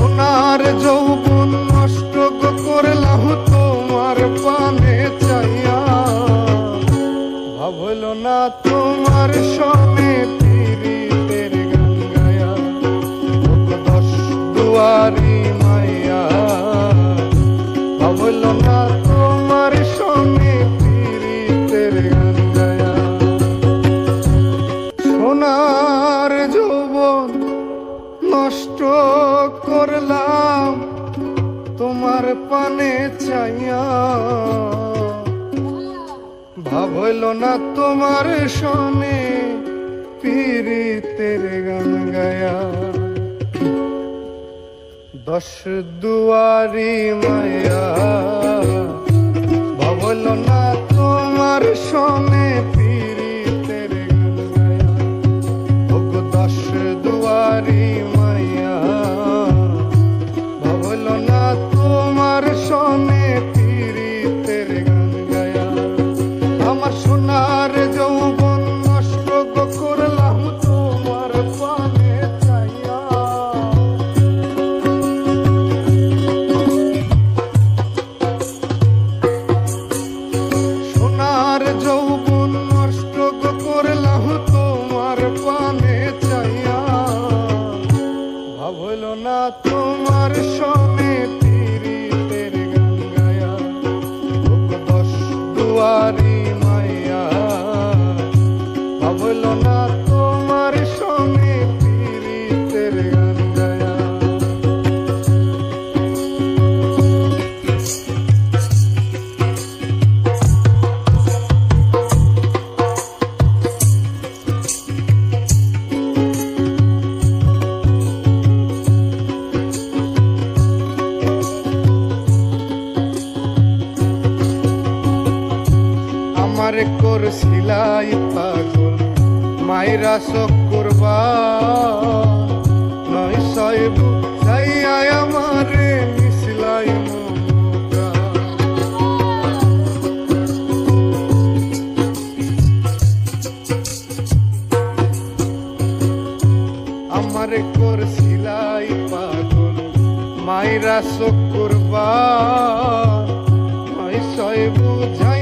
সোনার যৌবন নষ্ট করলাম তোমার পানে চাইয়া, ভাবল না তোমার সনে পীড়িতের গান গায়া। দশ দুয়ারি মাইয়া, ভাবল না তোমার সনে পীড়িতের গান গায়া। সোনার যৌবন নষ্ট করলাম তোমার পানে চাইয়া, ভাবল না তোমার সনে পীড়িতের গান গায়া। দশ দুয়ারি মায়া, ভাবল না তোমার সনে পীড়িতের গান গায়া। ওগো দশ দুয়ারি মায়া, ভাবল না তোমার সনে পীড়িতের গান গায়া। আমার সোনার যৌবন নষ্ট করলাম তোমার পানে চাইয়া। সোনার যৌবন নষ্ট করলাম তোমার পানে চাইয়া, ভাবল না তোমার সনে পীড়িতের গান গায়া। দশ দুয়ারি মাইয়া, ভাবল না তোমার সনে পীড়িতের গান গায়া। আমার করছিলাই পাগল মাইরা চক্করবা, নয় সাহেব যাইয়া আমারে নিছিলাই মমতা। আমার করছিলাই পাগল মাইরা চক্করবা, নয় সাহেব যাই